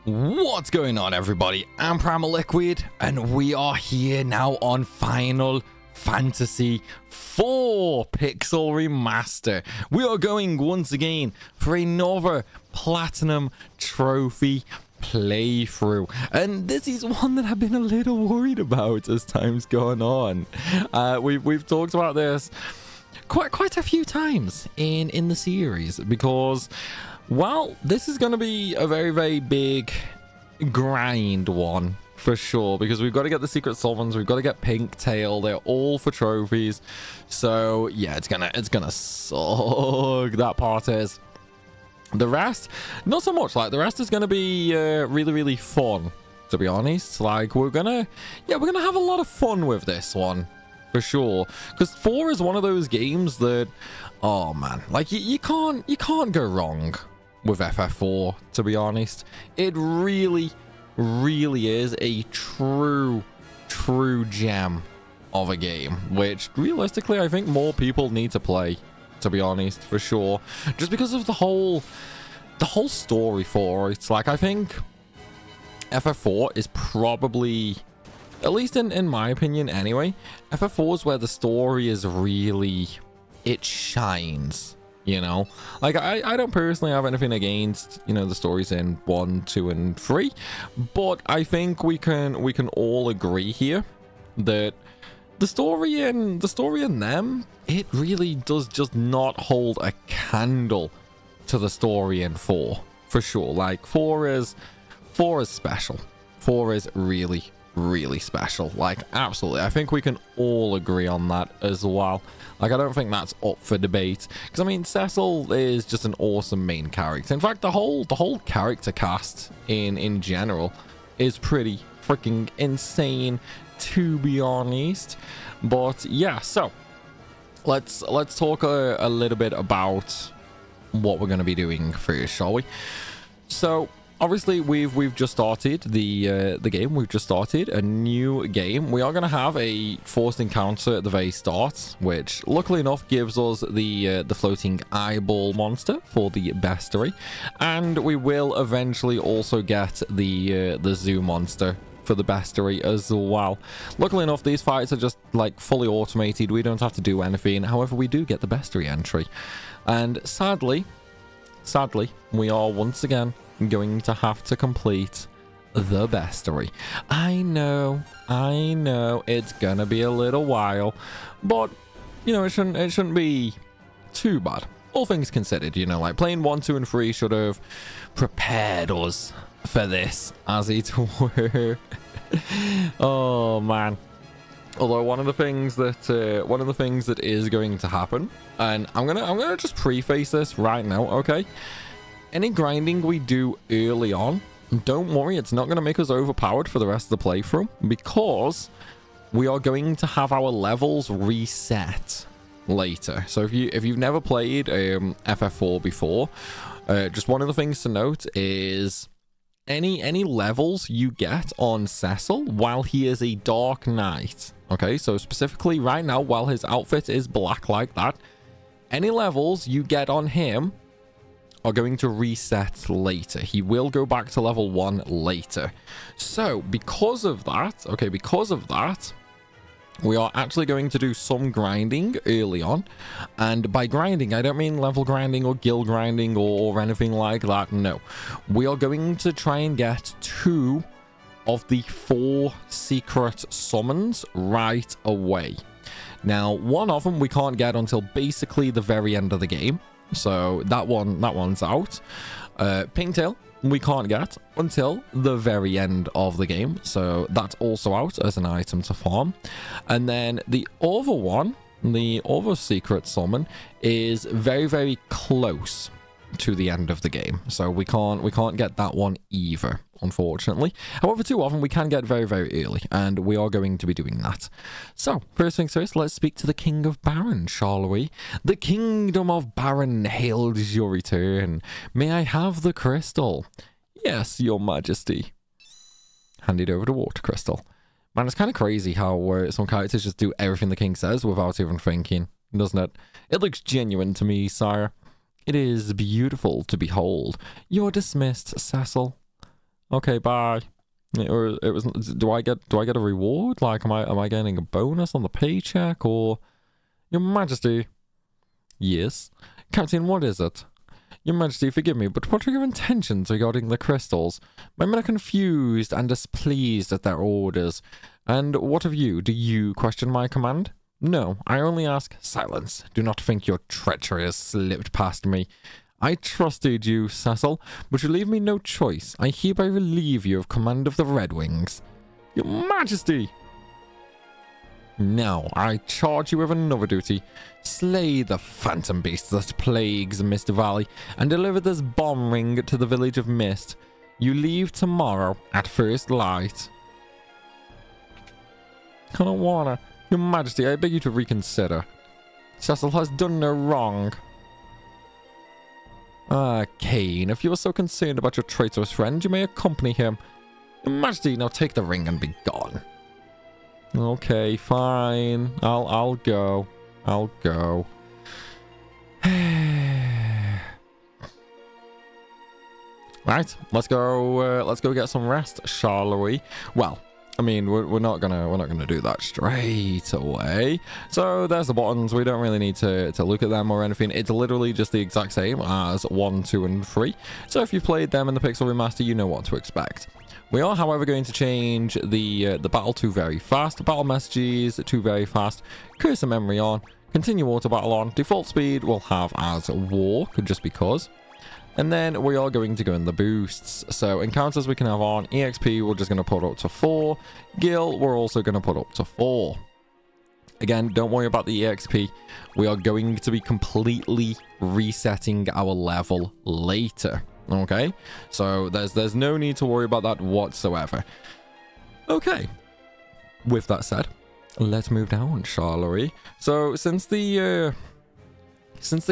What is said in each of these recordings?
What's going on, everybody? I'm Primalliquid, and we are here now on Final Fantasy 4 Pixel Remaster. We are going once again for another Platinum Trophy playthrough, and this is one that I've been a little worried about as time's gone on. We've talked about this quite a few times in the series, because well, this is going to be a very big grind one for sure, because we've got to get the secret summons, we've got to get Pink Tail, they're all for trophies. So yeah, it's gonna suck, that part is. The rest, not so much. Like, the rest is gonna be really fun, to be honest. Like, we're gonna have a lot of fun with this one for sure, because 4 is one of those games that, oh man, like you can't go wrong with FF4, to be honest. It really is a true gem of a game, which realistically I think more people need to play, to be honest, for sure, just because of the whole story for it. It's like, I think FF4 is probably, at least in my opinion anyway, FF4 is where the story is really, it shines. You know, like I don't personally have anything against, you know, the stories in 1, 2, and 3, but I think we can all agree here that the story in them, it really does just not hold a candle to the story in 4 for sure. Like, 4 is special. 4 is really special. Like, absolutely, I think we can all agree on that as well. Like, I don't think that's up for debate, because I mean, Cecil is just an awesome main character. In fact, the whole character cast in general is pretty freaking insane, to be honest. But yeah, so let's talk a little bit about what we're going to be doing first, shall we? So obviously, we've just started the game. We've just started a new game. We are going to have a forced encounter at the very start, which luckily enough gives us the floating eyeball monster for the bestiary, and we will eventually also get the zoo monster for the bestiary as well. Luckily enough, these fights are just like fully automated. We don't have to do anything. However, we do get the bestiary entry, and sadly, we are once again going to have to complete the bestiary. I know it's gonna be a little while, but you know, it shouldn't be too bad, all things considered. You know, like, playing 1, 2, and 3 should have prepared us for this, as it were. Oh man. Although one of the things that is going to happen, and I'm gonna just preface this right now, okay? Any grinding we do early on, don't worry, it's not going to make us overpowered for the rest of the playthrough, because we are going to have our levels reset later. So if you've never played FF4 before, just one of the things to note is any levels you get on Cecil while he is a Dark Knight, okay? So specifically right now, while his outfit is black like that, any levels you get on him are going to reset later. He will go back to level 1 later. So because of that, we are actually going to do some grinding early on. And by grinding, I don't mean level grinding or guild grinding or anything like that. No, we are going to try and get 2 of the 4 secret summons right away. Now, one of them we can't get until basically the very end of the game, so that one's out. Pink Tail we can't get until the very end of the game, so that's also out as an item to farm. And then the other one, the other secret summon, is very close to the end of the game, so we can't get that one either, unfortunately. However, 2 of them we can get very early, and we are going to be doing that. So first things first, let's speak to the King of Baron, shall we? The Kingdom of Baron hails your return. May I have the crystal? Yes, your majesty. Hand it over to Water Crystal. Man, it's kind of crazy how some characters just do everything the king says without even thinking, doesn't it? It looks genuine to me, sire. It is beautiful to behold. You're dismissed, Cecil. Okay, bye. Or it was. Do I get a reward? Like, am I getting a bonus on the paycheck or? Your Majesty. Yes, Captain. What is it? Your Majesty, forgive me, but what are your intentions regarding the crystals? My men are confused and displeased at their orders. And what of you? Do you question my command? No, I only ask silence. Do not think your treachery has slipped past me. I trusted you, Cecil, but you leave me no choice. I hereby relieve you of command of the Red Wings. Your Majesty! Now, I charge you with another duty. Slay the phantom beast that plagues Mist Valley and deliver this bomb ring to the village of Mist. You leave tomorrow at first light. I don't wanna. Your Majesty, I beg you to reconsider. Cecil has done no wrong. Ah, Cain, if you are so concerned about your traitorous friend, you may accompany him. Your Majesty, now take the ring and be gone. Okay, fine. I'll go. I'll go. Right, let's go get some rest, shall we? Well, I mean, we're not gonna do that straight away. So there's the buttons. We don't really need to look at them or anything. It's literally just the exact same as 1, 2, and 3. So if you've played them in the Pixel Remaster, you know what to expect. We are, however, going to change the battle to very fast, battle messages to very fast, cursor memory on, continue auto battle on, default speed we'll have as war, just because. And then we are going to go in the boosts. So encounters we can have on, EXP we're just going to put up to 4, Gil we're also going to put up to 4. Again, don't worry about the EXP. We are going to be completely resetting our level later. Okay, so there's no need to worry about that whatsoever. Okay, with that said, let's move down, shall we? So since the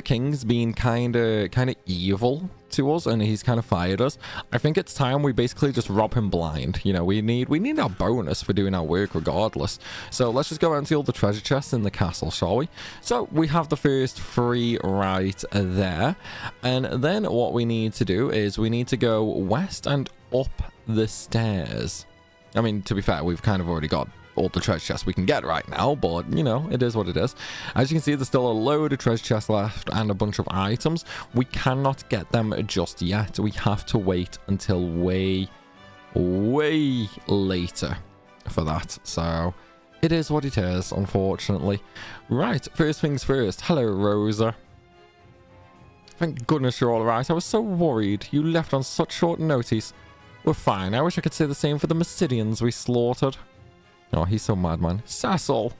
king's been kind of evil to us and he's kind of fired us, I think it's time we basically just rob him blind. You know, we need our bonus for doing our work regardless. So let's just go out and see all the treasure chests in the castle, shall we? So we have the first 3 right there, and then what we need to do is we need to go west and up the stairs. I mean, to be fair, we've kind of already got all the treasure chests we can get right now, but you know, it is what it is. As you can see, there's still a load of treasure chests left and a bunch of items. We cannot get them just yet. We have to wait until way later for that. So it is what it is, unfortunately. Right, first things first. Hello, Rosa. Thank goodness you're all right. I was so worried. You left on such short notice. We're fine. I wish I could say the same for the Mysidians we slaughtered. Oh, he's so mad, man. Cecil,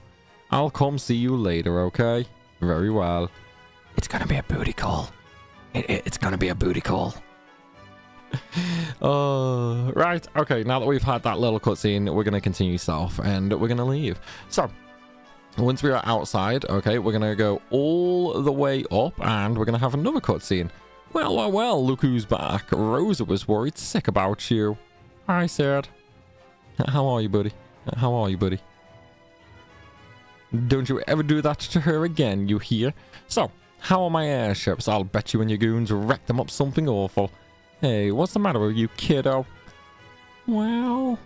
I'll come see you later, okay? Very well. It's gonna be a booty call. It's gonna be a booty call. Right, okay, now that we've had that little cutscene, we're gonna continue south and we're gonna leave. So, once we are outside, okay, we're gonna go all the way up and we're gonna have another cutscene. Well, look who's back. Rosa was worried sick about you. Hi, Sid. How are you, buddy? How are you, buddy? Don't you ever do that to her again, you hear? So, how are my airships? I'll bet you and your goons wrecked them up something awful. Hey, what's the matter with you, kiddo? Well...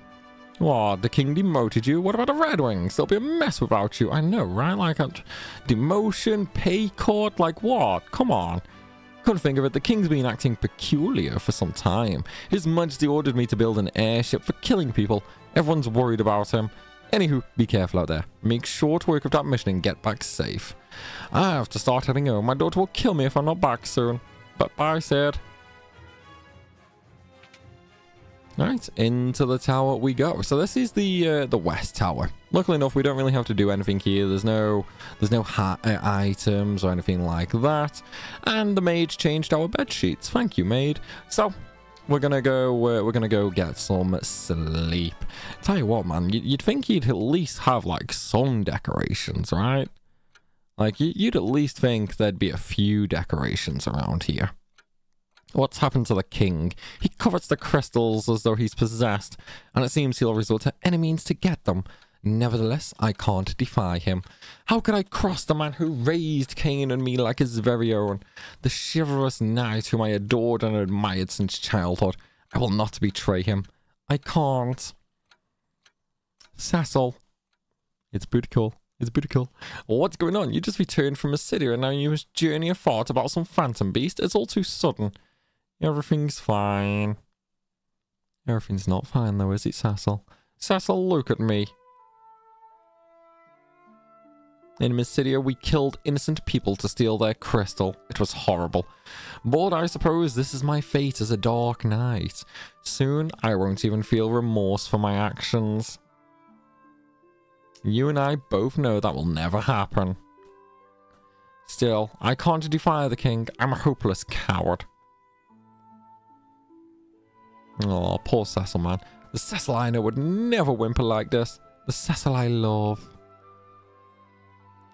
What, the king demoted you? What about the Red Wings? They'll be a mess without you. I know, right? Like, demotion, pay cut, like what? Come on. Couldn't think of it, the king's been acting peculiar for some time. His Majesty ordered me to build an airship for killing people. Everyone's worried about him. Anywho, be careful out there. Make sure to work with that mission and get back safe. I have to start heading home. My daughter will kill me if I'm not back soon. But bye, Sid. Right, into the tower we go. So this is the west tower. Luckily enough, we don't really have to do anything here. There's no items or anything like that. And the mage changed our bed sheets. Thank you, maid. So we're gonna go get some sleep. Tell you what, man, you'd think you'd at least have like some decorations, right? Like you'd at least think there'd be a few decorations around here. What's happened to the king? He covets the crystals as though he's possessed, and it seems he'll resort to any means to get them. Nevertheless, I can't defy him. How could I cross the man who raised Cain and me like his very own? The chivalrous knight whom I adored and admired since childhood. I will not betray him. I can't. Cecil. It's pretty cool. It's pretty cool. What's going on? You just returned from a city and now you must journey afar about some phantom beast. It's all too sudden. Everything's fine. Everything's not fine though, is it, Cecil? Cecil, look at me. In Mysidia, we killed innocent people to steal their crystal. It was horrible. But I suppose this is my fate as a dark knight. Soon, I won't even feel remorse for my actions. You and I both know that will never happen. Still, I can't defy the king. I'm a hopeless coward. Oh, poor Cecil, man. The Cecil I know would never whimper like this. The Cecil I love.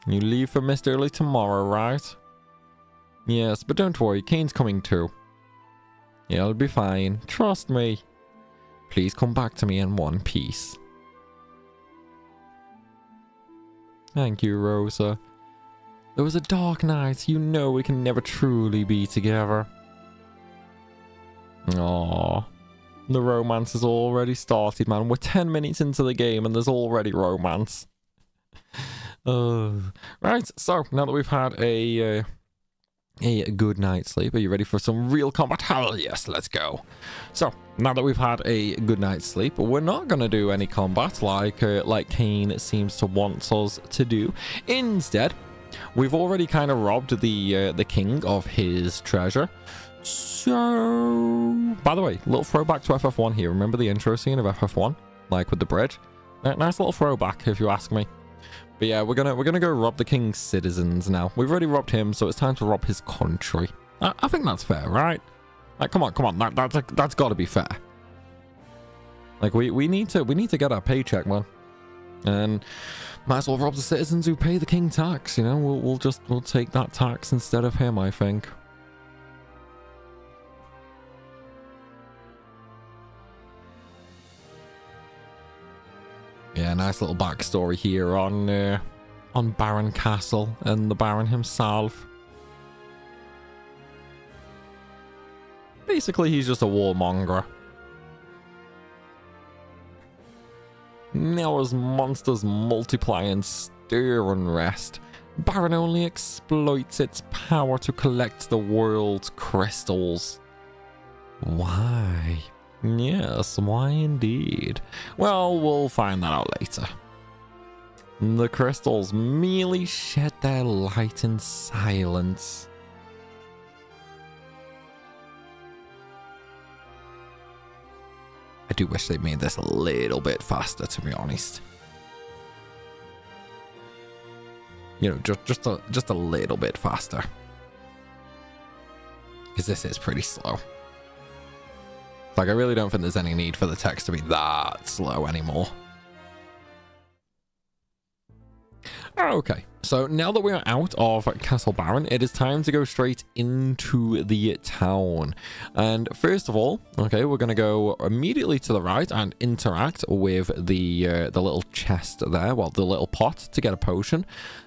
You leave for Mist early tomorrow, right? Yes, but don't worry, Kane's coming too. It'll be fine, trust me. Please come back to me in one piece. Thank you, Rosa. There was a dark night, you know we can never truly be together. Aww. The romance has already started, man. We're 10 minutes into the game and there's already romance. Right, so now that we've had a good night's sleep, are you ready for some real combat? Hell yes, let's go. So now that we've had a good night's sleep, we're not going to do any combat like Kane seems to want us to do. Instead, we've already kind of robbed the king of his treasure. So, by the way, little throwback to FF1 here. Remember the intro scene of FF1, like with the bridge? Nice little throwback, if you ask me. But yeah, we're gonna go rob the king's citizens now. We've already robbed him, so it's time to rob his country. I think that's fair, right? Like, come on, that's got to be fair. Like, we need to get our paycheck, man, and might as well rob the citizens who pay the king tax. You know, we'll take that tax instead of him, I think. Yeah, nice little backstory here on Baron Castle and the Baron himself. Basically, he's just a warmonger. Now as monsters multiply and stir unrest, Baron only exploits its power to collect the world's crystals. Why? Yes, why indeed? Well, we'll find that out later. The crystals merely shed their light in silence. I do wish they made this a little bit faster, to be honest. You know, just a little bit faster. Because this is pretty slow. Like, I really don't think there's any need for the text to be that slow anymore. Okay, so now that we're out of Castle Baron, it is time to go straight into the town. And first of all, okay, we're going to go immediately to the right and interact with the little chest there, well, the little pot to get a potion.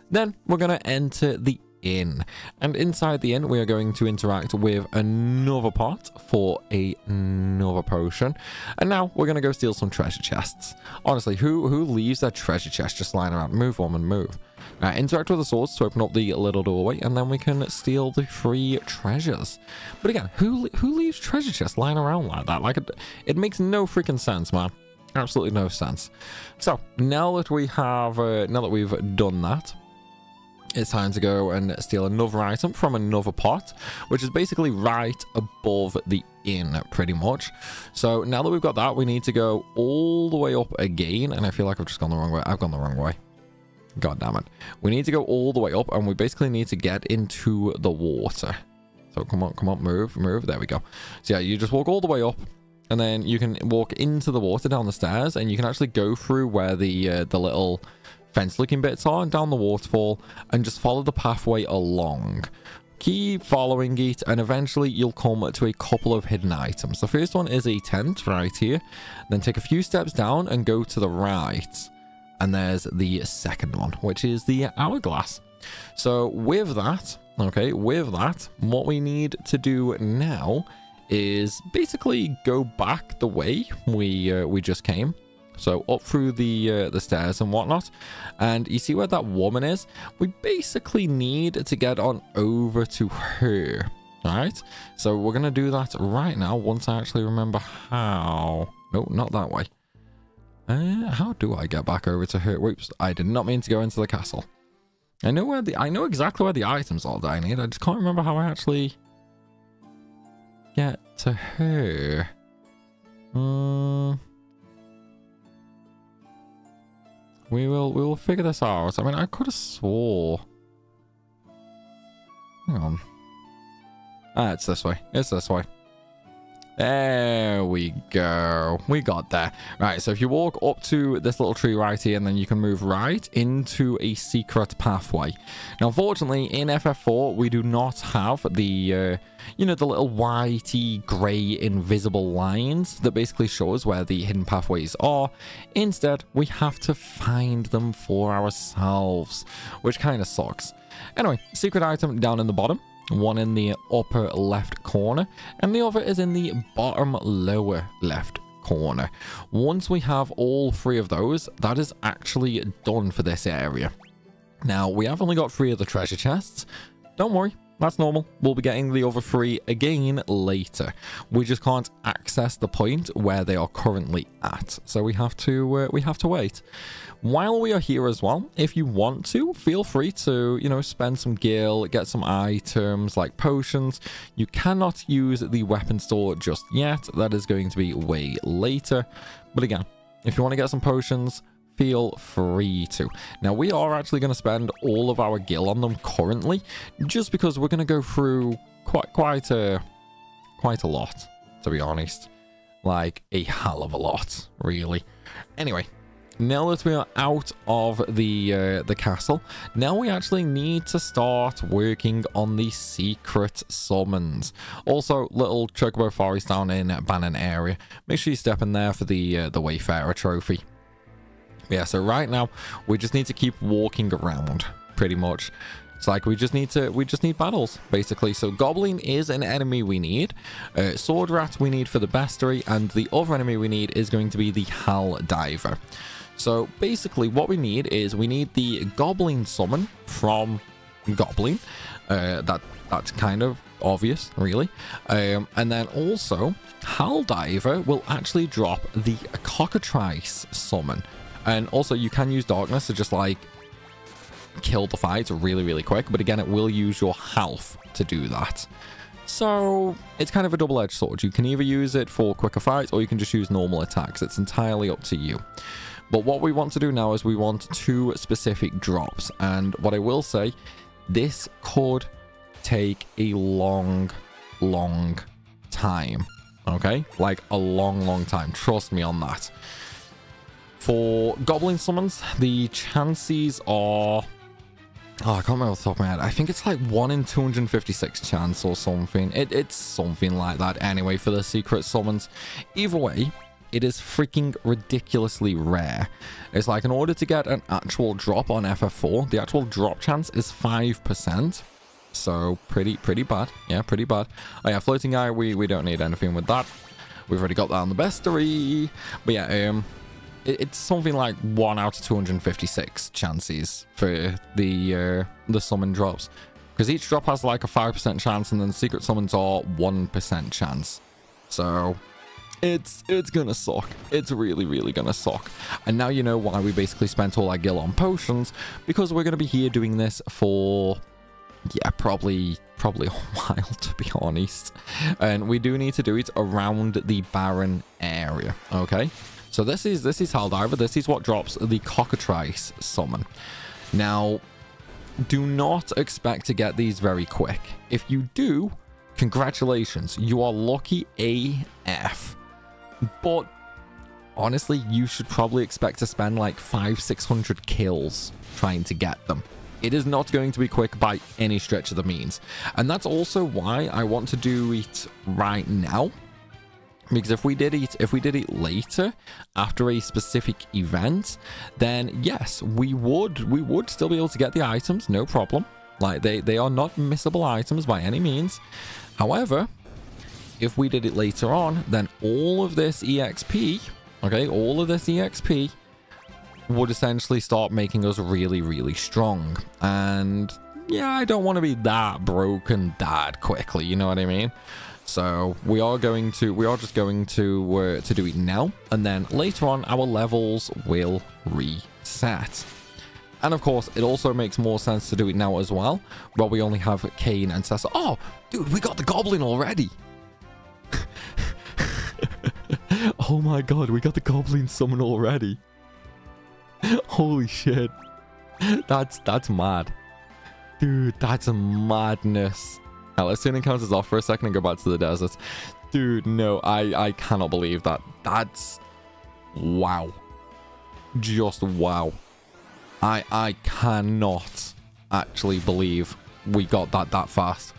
Then we're going to enter the inn, and inside the inn we are going to interact with another pot for another potion, and now we're going to go steal some treasure chests. Honestly, who leaves their treasure chest just lying around? Move, woman, move. Interact with the swords to open up the little doorway, and then we can steal the free treasures. But again, who leaves treasure chests lying around like that? Like, it makes no freaking sense, man. Absolutely no sense. So now that we have now that we've done that, it's time to go and steal another item from another pot, which is basically right above the inn, pretty much. So now that we've got that, we need to go all the way up again, and I feel like I've just gone the wrong way. I've gone the wrong way. God damn it. We need to go all the way up, and we basically need to get into the water. So come on, move. There we go. So yeah, you just walk all the way up, and then you can walk into the water down the stairs, and you can actually go through where the little fence looking bits are and down the waterfall, and just follow the pathway along. Keep following it, and eventually you'll come to a couple of hidden items. The first one is a tent right here. Then take a few steps down and go to the right, and there's the second one, which is the hourglass. So with that, okay, with that, what we need to do now is basically go back the way we just came. So up through the stairs and whatnot. And you see where that woman is? We basically need to get on over to her. Alright? So we're going to do that right now once I actually remember how. No, not that way. How do I get back over to her? Whoops, I did not mean to go into the castle. I know exactly where the items are that I need. I just can't remember how I actually get to her. We will figure this out. I mean, I could have swore. Hang on. Ah, it's this way. It's this way. There we go. We got there. Right, so if you walk up to this little tree right here, and then you can move right into a secret pathway. Now, unfortunately, in FF4, we do not have the, you know, the little whitey, grey, invisible lines that basically shows where the hidden pathways are. Instead, we have to find them for ourselves, which kind of sucks. Anyway, secret item down in the bottom. One in the upper left corner, and the other is in the bottom lower left corner. Once we have all three of those, that is actually done for this area. Now, we have only got 3 of the treasure chests. Don't worry, that's normal. We'll be getting the other 3 again later. We just can't access the point where they are currently at, so we have to wait. While we are here as well, if you want to, feel free to, you know, spend some gil, get some items like potions. You cannot use the weapon store just yet. That is going to be way later. But again, if you want to get some potions, feel free to. Now, we are actually going to spend all of our gil on them currently, just because we're going to go through quite a lot, to be honest. Like, a hell of a lot, really. Anyway. Now that we are out of the castle, now we actually need to start working on the secret summons. Also, little chocobo forest down in Bannon area. Make sure you step in there for the Wayfarer trophy. Yeah, so right now we just need to keep walking around, pretty much. It's like we just need battles, basically. So Goblin is an enemy we need. Sword Rat we need for the bestiary, and the other enemy we need is going to be the Hell Diver. So basically what we need is we need the Goblin summon from Goblin. That's kind of obvious, really. And then also Hell Diver will actually drop the Cockatrice summon. And also you can use Darkness to just like kill the fight really quick, but again it will use your health to do that. So it's kind of a double-edged sword. You can either use it for quicker fights or you can just use normal attacks. It's entirely up to you. But what we want to do now is we want 2 specific drops. And what I will say, this could take a long time. Okay? Like a long time. Trust me on that. For Goblin summons, the chances are... Oh, I can't remember off the top of my head. I think it's like 1 in 256 chance or something. It's something like that anyway for the secret summons. Either way, it is freaking ridiculously rare. It's like in order to get an actual drop on FF4, the actual drop chance is 5%. So pretty bad. Yeah, pretty bad. Oh yeah, floating eye, we don't need anything with that. We've already got that on the bestiary. But yeah, it's something like 1 out of 256 chances for the summon drops, because each drop has like a 5% chance, and then secret summons are 1% chance. So it's gonna suck. It's really gonna suck. And now you know why we basically spent all our gil on potions, because we're gonna be here doing this for, yeah, probably a while, to be honest. And we do need to do it around the barren area. Okay, so this is Hell Diver. This is what drops the Cockatrice summon. Now, do not expect to get these very quick. If you do, congratulations, you are lucky AF. But honestly, you should probably expect to spend like 500-600 kills trying to get them. It is not going to be quick by any stretch of the means. And that's also why I want to do it right now. Because if we did it later, after a specific event, then yes, we would still be able to get the items, no problem. Like, they are not missable items by any means. However, if we did it later on, then all of this EXP, okay, all of this EXP would essentially start making us really, really strong. And yeah, I don't want to be that broken that quickly, you know what I mean? So we are just going to do it now, and then later on our levels will reset. And of course, it also makes more sense to do it now as well, where we only have Kane and Cecil. Oh, dude, we got the Goblin already. Oh my god, we got the Goblin summon already. Holy shit. That's mad. Dude, that's a madness. Now, let's turn encounters off for a second and go back to the desert. Dude, no, I cannot believe that. That's... wow. Just wow. I cannot actually believe we got that fast.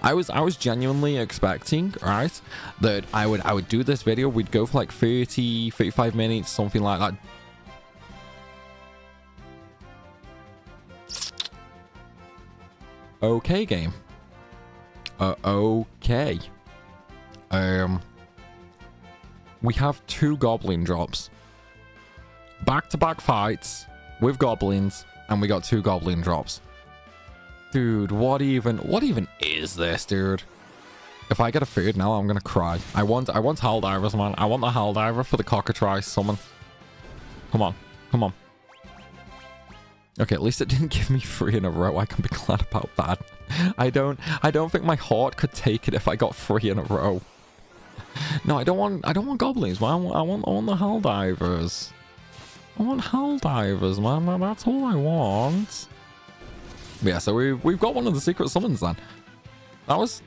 I was genuinely expecting, right, that I would do this video. We'd go for like 35 minutes, something like that. Okay, game. Okay. We have 2 Goblin drops. Back-to-back fights with Goblins, and we got 2 Goblin drops. Dude, what even is this, dude? If I get a 3rd now, I'm gonna cry. I want Helldivers, man. I want the Helldiver for the Cockatrice summon. Come on. Come on. Okay, at least it didn't give me 3 in a row. I can be glad about that. I don't think my heart could take it if I got 3 in a row. No, I don't want Goblins, man. I want the Helldivers. I want Helldivers, man. That's all I want. But yeah, so we've got one of the secret summons then. That was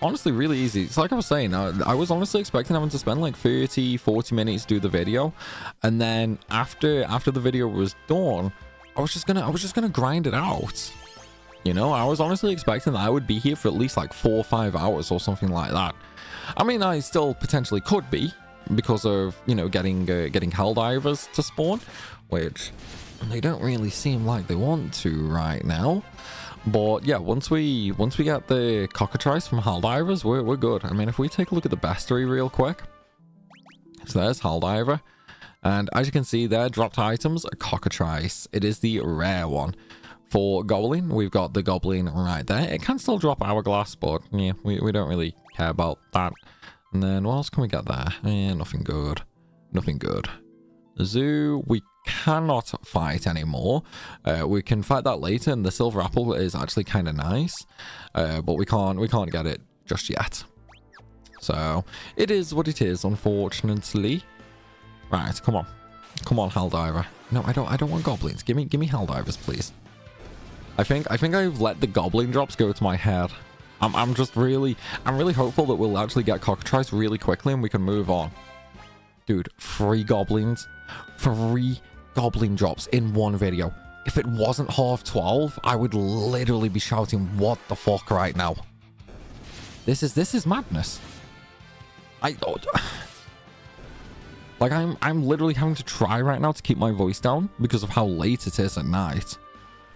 honestly really easy. It's like I was saying, I was honestly expecting having to spend like 30-40 minutes to do the video, and then after the video was done, I was just gonna grind it out. You know, I was honestly expecting that I would be here for at least like 4 or 5 hours or something like that. I mean, I still potentially could be, because of, you know, getting Helldivers to spawn, which they don't really seem like they want to right now. But yeah, once we get the Cockatrice from Helldivers, we're good. I mean, if we take a look at the bestiary real quick, so there's Helldiver, and as you can see there, dropped items, a Cockatrice. It is the rare one. For Goblin, we've got the Goblin right there. It can still drop Hourglass, but yeah, we don't really care about that. And then what else can we get there? Nothing good. Nothing good. Zoo, we cannot fight anymore. We can fight that later, and the Silver Apple is actually kind of nice. But we can't get it just yet. So it is what it is, unfortunately. Right, come on. Come on, Helldiver. No, I don't want Goblins. Give me Helldivers, please. I think I've let the Goblin drops go to my head. I'm really hopeful that we'll actually get Cockatrice really quickly and we can move on. Dude, 3 Goblins. 3 Goblin drops in one video. If it wasn't 12:30, I would literally be shouting, what the fuck right now? This is madness. Like, I'm literally having to try right now to keep my voice down because of how late it is at night.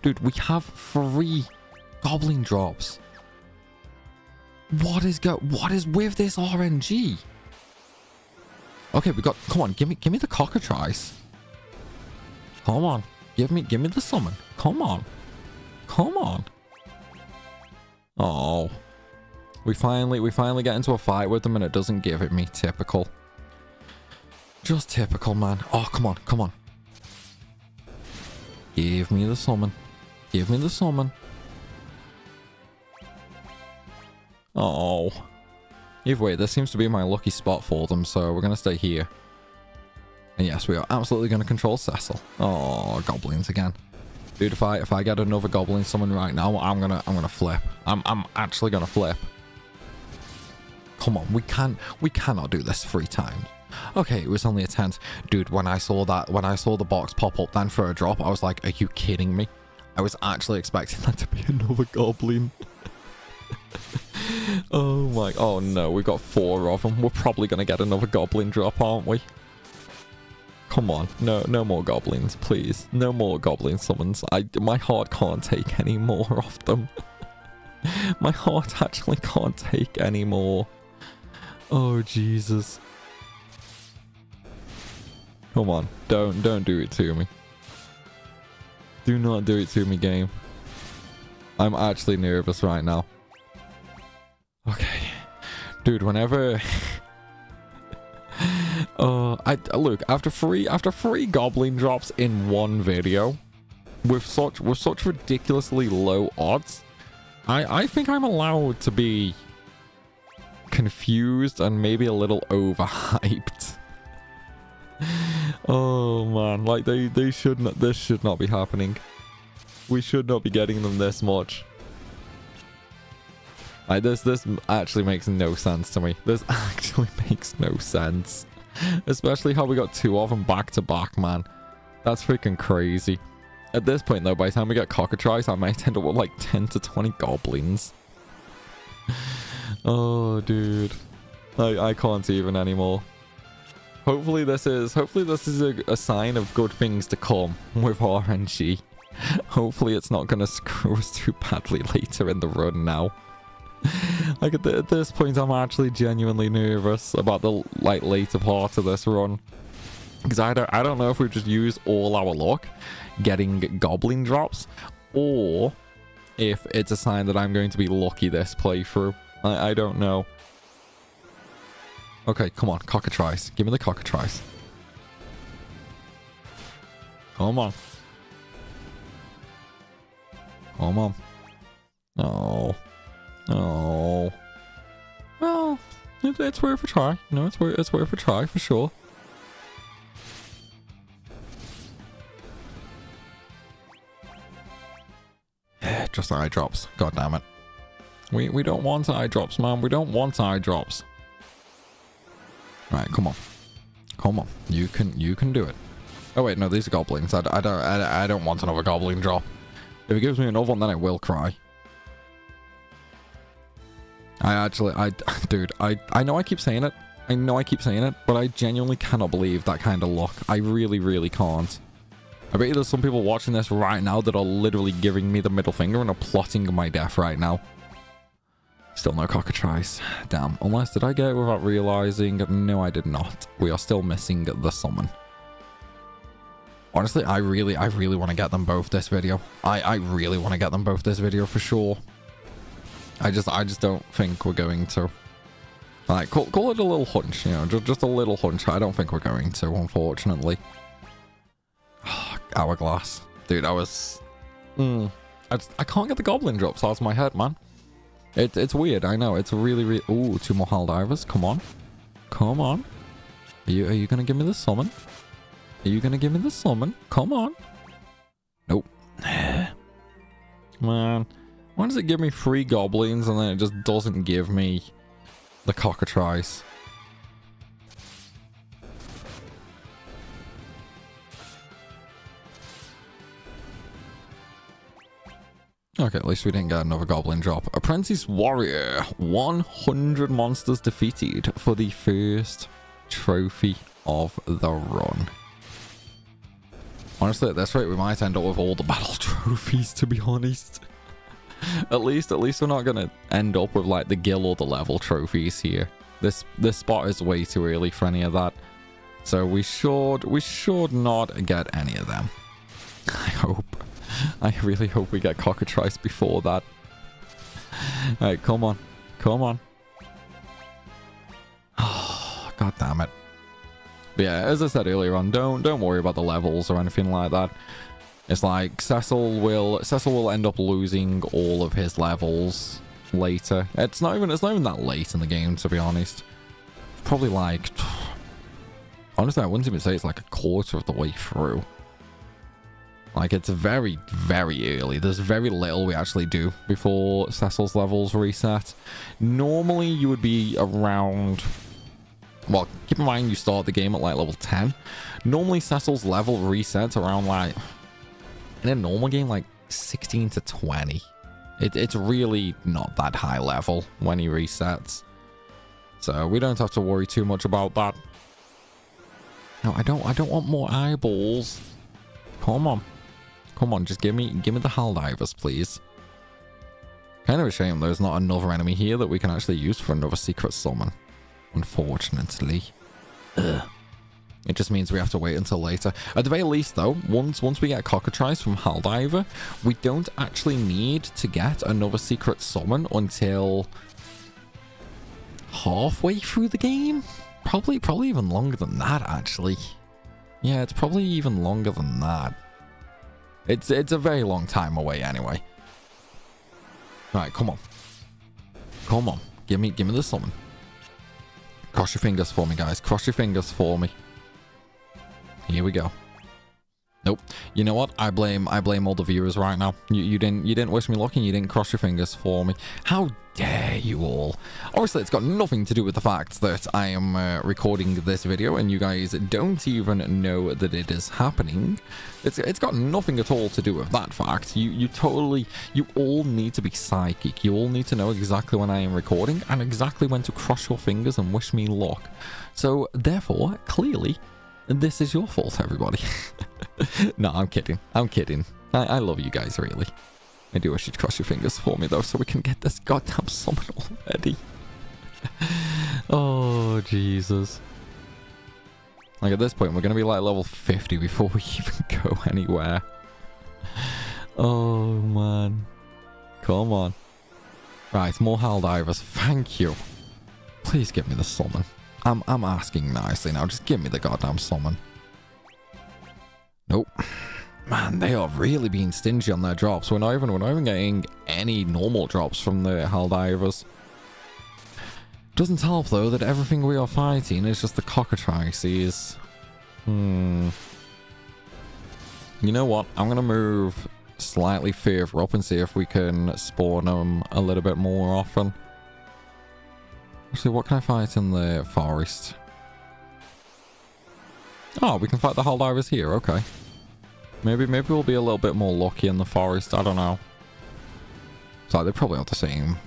Dude, we have 3 Goblin drops. What is with this RNG? Okay, we got, come on, give me the Cockatrice. Come on, give me the summon. Come on. Come on. Oh. We finally get into a fight with them and it doesn't give it me. Typical. Just typical, man. Oh, come on, come on. Give me the summon. Give me the summon. Oh. Either way, this seems to be my lucky spot for them, so we're going to stay here. And yes, we are absolutely going to control Cecil. Oh, Goblins again. Dude, if I get another Goblin summon right now, I'm gonna flip. I'm actually gonna flip. Come on, we cannot do this 3 times. Okay, it was only a 10th. Dude, when I saw the box pop up then for a drop, I was like, are you kidding me? I was actually expecting that to be another Goblin. Oh my, oh no, we've got 4 of them. We're probably gonna get another Goblin drop, aren't we? Come on, no more Goblins, please. No more Goblin summons. My heart can't take any more of them. My heart actually can't take any more. Oh, Jesus. Come on. Don't do it to me. Do not do it to me, game. I'm actually nervous right now. Okay. Dude, whenever... look, after three goblin drops in one video, with such ridiculously low odds, I think I'm allowed to be confused and maybe a little overhyped. Oh man, like they should not, this should not be happening. We should not be getting them this much. Like this actually makes no sense to me. This actually makes no sense. Especially how we got 2 of them back to back, man. That's freaking crazy. At this point though, by the time we get cockatrice, I might end up with like 10 to 20 goblins. Oh dude. I can't even anymore. Hopefully this is a sign of good things to come with RNG. Hopefully it's not gonna screw us too badly later in the run now. Like at this point I'm actually genuinely nervous about the like later part of this run. Because I don't know if we've just used all our luck getting goblin drops, or if it's a sign that I'm going to be lucky this playthrough. I don't know. Okay, come on, cockatrice. Give me the cockatrice. Come on. Come on. Oh. Oh. Well, it's worth a try. No, it's worth a try for sure. Yeah, just eye drops. God damn it. We don't want eye drops, man. We don't want eye drops. Right, come on. Come on. You can do it. Oh wait, no, these are goblins. I don't want another goblin drop. If it gives me another one, then I will cry. Dude, I know I keep saying it. I know I keep saying it, but I genuinely cannot believe that kind of luck. I really, really can't. I bet you there's some people watching this right now that are literally giving me the middle finger and are plotting my death right now. Still no cockatrice. Damn. Unless, did I get it without realizing? No, I did not. We are still missing the summon. Honestly, I really want to get them both this video. I really want to get them both this video for sure. I just don't think we're going to. Like, call it a little hunch, you know, just a little hunch. I don't think we're going to, unfortunately. Oh, hourglass. Dude, I was... I can't get the goblin drops out of my head, man. It's weird, I know. It's really... Ooh, 2 more Helldivers. Come on. Come on. Are you gonna give me the summon? Are you gonna give me the summon? Come on. Nope. Man. Why does it give me 3 goblins and then it just doesn't give me the cockatrice? Okay, at least we didn't get another goblin drop. Apprentice Warrior. 100 monsters defeated for the first trophy of the run. Honestly, at this rate, we might end up with all the battle trophies, to be honest. At least we're not going to end up with, like, the guild or the level trophies here. This spot is way too early for any of that. So we should not get any of them. I hope. I really hope we get cockatrice before that. Alright, come on. Come on. Oh, God damn it. But yeah, as I said earlier on, don't worry about the levels or anything like that. It's like Cecil will end up losing all of his levels later. It's not even that late in the game, to be honest. Probably like, honestly, I wouldn't even say it's like a quarter of the way through. Like, it's very, very early. There's very little we actually do before Cecil's levels reset. Normally, you would be around... Well, keep in mind you start the game at, like, level 10. Normally, Cecil's level resets around, like... In a normal game, like, 16 to 20. It's really not that high level when he resets. So, we don't have to worry too much about that. No, I don't want more eyeballs. Come on. Come on, just give me the Helldivers, please. Kind of a shame there's not another enemy here that we can actually use for another secret summon. unfortunately. Ugh. It just means we have to wait until later. At the very least, though, once we get cockatrice from Helldiver, we don't actually need to get another secret summon until halfway through the game. Probably even longer than that, actually. Yeah, it's probably even longer than that. It's a very long time away anyway. Right, come on. Come on. Give me the summon. Cross your fingers for me, guys. Cross your fingers for me. Here we go. Nope. You know what? I blame all the viewers right now. You didn't wish me luck and you didn't cross your fingers for me. How dare you all? Obviously, it's got nothing to do with the fact that I am recording this video and you guys don't even know that it is happening. It's got nothing at all to do with that fact. You all need to be psychic. You all need to know exactly when I am recording and exactly when to cross your fingers and wish me luck. So therefore, clearly, this is your fault, everybody. No, I'm kidding. I'm kidding. I love you guys, really. I do wish you'd cross your fingers for me, though, so we can get this goddamn summon already. Oh, Jesus. Like, at this point, we're going to be, like, level 50 before we even go anywhere. Oh, man. Come on. Right, more Helldivers. Thank you. Please give me the summon. I'm asking nicely now. Just give me the goddamn summon. Nope. Man, they are really being stingy on their drops. We're not even getting any normal drops from the Helldivers. Doesn't help though that everything we are fighting is just the cockatrices. You know what? I'm gonna move slightly further up and see if we can spawn them a little bit more often. Actually, what can I fight in the forest? Oh, we can fight the Helldivers here. Okay. Maybe we'll be a little bit more lucky in the forest. I don't know. So they probably have the same.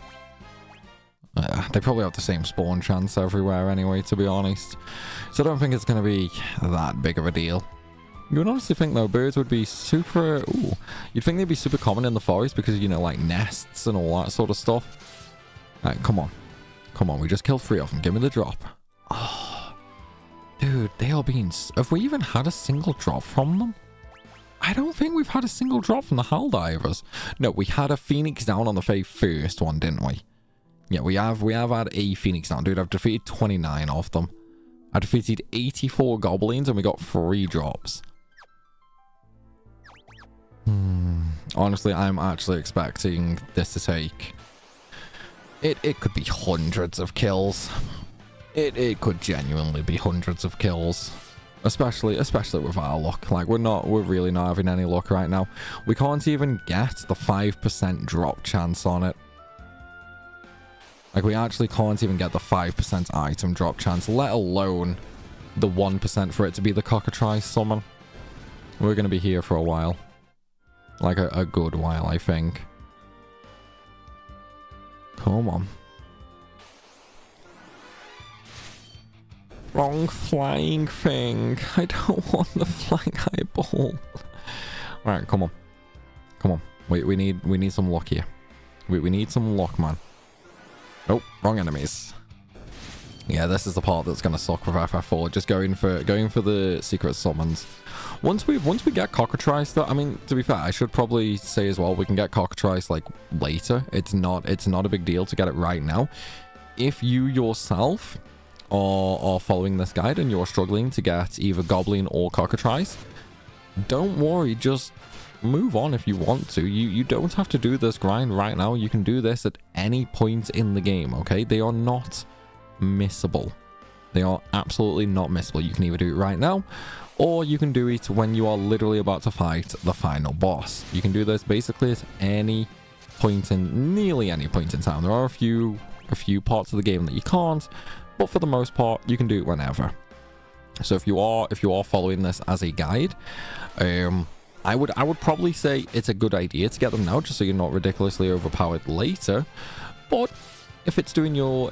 They probably have the same spawn chance everywhere anyway, to be honest. So I don't think it's going to be that big of a deal. You would honestly think though, birds would be super. Ooh, you'd think they'd be super common in the forest because, you know, like nests and all that sort of stuff. Alright, come on. Come on, we just killed 3 of them. Give me the drop. Oh, dude, they are being... Have we even had a single drop from them? I don't think we've had a single drop from the Helldivers. No, we had a Phoenix down on the very first one, didn't we? Yeah, we have had a Phoenix down. Dude, I've defeated 29 of them. I defeated 84 goblins and we got 3 drops. Honestly, I'm actually expecting this to take... It could be hundreds of kills. It could genuinely be hundreds of kills. Especially with our luck. Like, we're really not having any luck right now. We can't even get the 5% drop chance on it. Like, we actually can't even get the 5% item drop chance, let alone the 1% for it to be the cockatrice summon. We're going to be here for a while. Like, a good while, I think. Come on. Wrong flying thing. I don't want the flying eyeball. Alright, come on. Come on. We need some luck here. We need some luck, man. Oh, wrong enemies. Yeah, this is the part that's gonna suck with FF4. Just going for the secret summons. Once we get cockatrice, though, I mean, to be fair, I should probably say as well, we can get cockatrice like later. It's not a big deal to get it right now. If you yourself are following this guide and you're struggling to get either goblin or cockatrice, don't worry, just move on if you want to. You don't have to do this grind right now. You can do this at any point in the game, okay? They are not missable. They are absolutely not missable. You can either do it right now, or you can do it when you are literally about to fight the final boss. You can do this basically at any point nearly any point in time. There are a few parts of the game that you can't, but for the most part, you can do it whenever. So if you are following this as a guide, I would probably say it's a good idea to get them now, just so you're not ridiculously overpowered later. But if it's doing your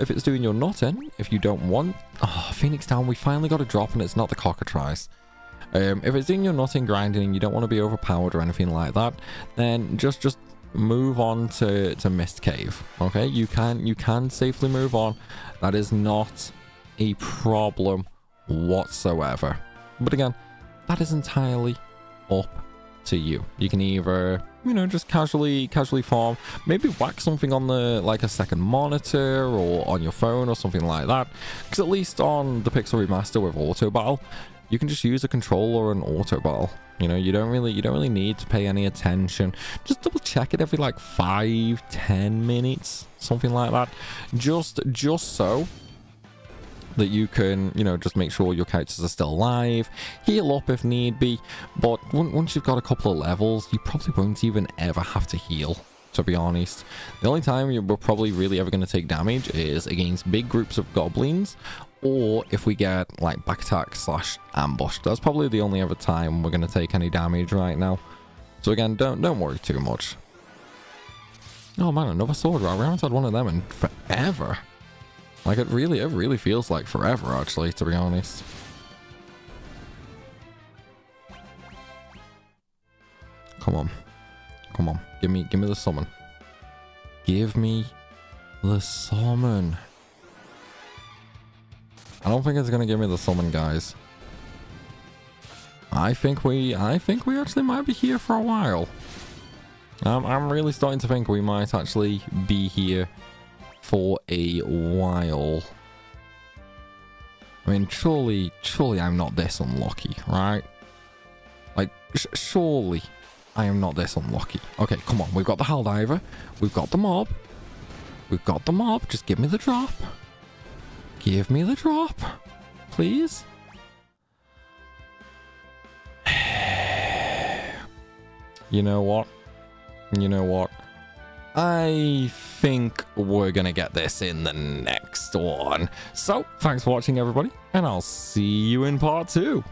nutting, if you don't want... Oh, Phoenix down, we finally got a drop and it's not the cockatrice. If it's doing your nutting grinding and you don't want to be overpowered or anything like that, then just move on to Mist Cave. Okay, you can safely move on. That is not a problem whatsoever. But again, that is entirely up to you. You can either, you know, just casually farm, maybe whack something on the, like a second monitor or on your phone or something like that, because at least on the Pixel Remaster with auto battle, you can just use a controller and auto battle. You know, you don't really need to pay any attention. Just double check it every like 5-10 minutes, something like that, just so that you can, you know, just make sure your characters are still alive, heal up if need be. But once you've got a couple of levels, you probably won't even ever have to heal, to be honest. The only time you're probably really ever going to take damage is against big groups of goblins, or if we get like back attack / ambush. That's probably the only other time we're going to take any damage right now. So again, don't worry too much. Oh man, another sword route. We haven't had one of them in forever. Like, it really feels like forever, actually, to be honest. Come on. Come on. Give me the summon. Give me the summon. I don't think it's gonna give me the summon, guys. I think we actually might be here for a while. I'm really starting to think we might actually be here for a while. I mean, surely I'm not this unlucky, right? Like, surely I am not this unlucky. Okay, come on. We've got the Helldiver. We've got the mob. We've got the mob. Just give me the drop. Give me the drop, please. You know what? You know what? I think we're gonna get this in the next one. So, thanks for watching, everybody, and I'll see you in part 2.